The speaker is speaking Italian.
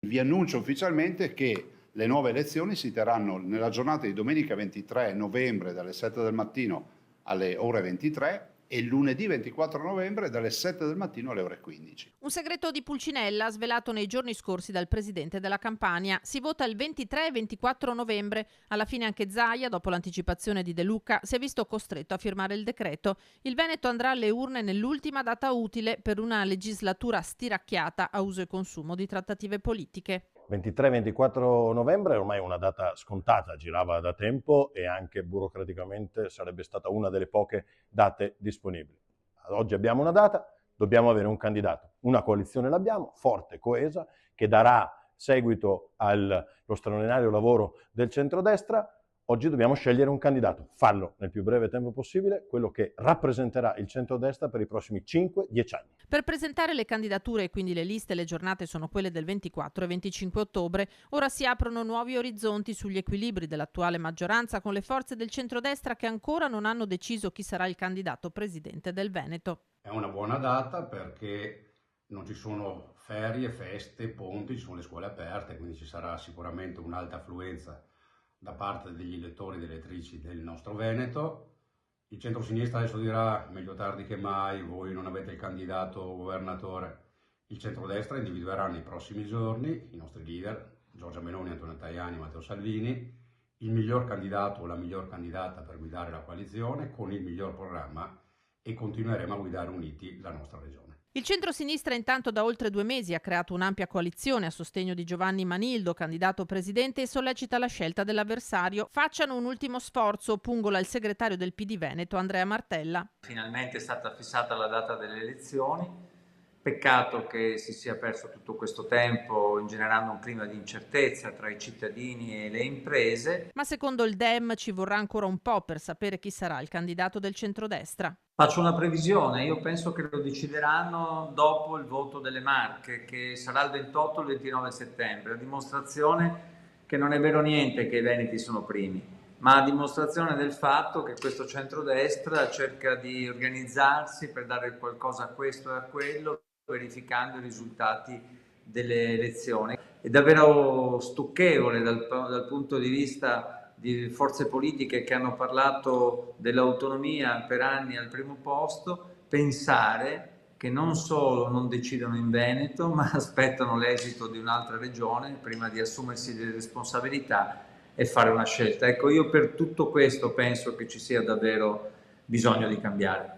Vi annuncio ufficialmente che le nuove elezioni si terranno nella giornata di domenica 23 novembre dalle 7 del mattino alle ore 23 e lunedì 24 novembre dalle 7 del mattino alle ore 15. Un segreto di Pulcinella svelato nei giorni scorsi dal presidente della Campania. Si vota il 23 e 24 novembre. Alla fine anche Zaia, dopo l'anticipazione di De Luca, si è visto costretto a firmare il decreto. Il Veneto andrà alle urne nell'ultima data utile per una legislatura stiracchiata a uso e consumo di trattative politiche. 23-24 novembre è ormai una data scontata, girava da tempo e anche burocraticamente sarebbe stata una delle poche date disponibili. Ad oggi abbiamo una data, dobbiamo avere un candidato. Una coalizione l'abbiamo, forte, coesa, che darà seguito allo straordinario lavoro del centrodestra. Oggi dobbiamo scegliere un candidato, farlo nel più breve tempo possibile, quello che rappresenterà il centrodestra per i prossimi 5-10 anni. Per presentare le candidature e quindi le liste, le giornate sono quelle del 24 e 25 ottobre. Ora si aprono nuovi orizzonti sugli equilibri dell'attuale maggioranza con le forze del centrodestra che ancora non hanno deciso chi sarà il candidato presidente del Veneto. È una buona data perché non ci sono ferie, feste, ponti, ci sono le scuole aperte, quindi ci sarà sicuramente un'alta affluenza da parte degli elettori e delle elettrici del nostro Veneto. Il centro-sinistra adesso dirà meglio tardi che mai, voi non avete il candidato governatore. Il centrodestra individuerà nei prossimi giorni i nostri leader, Giorgia Meloni, Antonio Tajani, Matteo Salvini, il miglior candidato o la miglior candidata per guidare la coalizione con il miglior programma e continueremo a guidare uniti la nostra regione. Il centro-sinistra intanto da oltre 2 mesi ha creato un'ampia coalizione a sostegno di Giovanni Manildo, candidato presidente, e sollecita la scelta dell'avversario. Facciano un ultimo sforzo, pungola il segretario del PD Veneto, Andrea Martella. Finalmente è stata fissata la data delle elezioni. Peccato che si sia perso tutto questo tempo ingenerando un clima di incertezza tra i cittadini e le imprese. Ma secondo il Dem ci vorrà ancora un po' per sapere chi sarà il candidato del centrodestra. Faccio una previsione, io penso che lo decideranno dopo il voto delle Marche, che sarà il 28 o il 29 settembre, a dimostrazione che non è vero niente che i veneti sono primi, ma a dimostrazione del fatto che questo centrodestra cerca di organizzarsi per dare qualcosa a questo e a quello, verificando i risultati delle elezioni. È davvero stucchevole dal punto di vista di forze politiche che hanno parlato dell'autonomia per anni al primo posto, pensare che non solo non decidono in Veneto, ma aspettano l'esito di un'altra regione prima di assumersi le responsabilità e fare una scelta. Ecco, io per tutto questo penso che ci sia davvero bisogno di cambiare.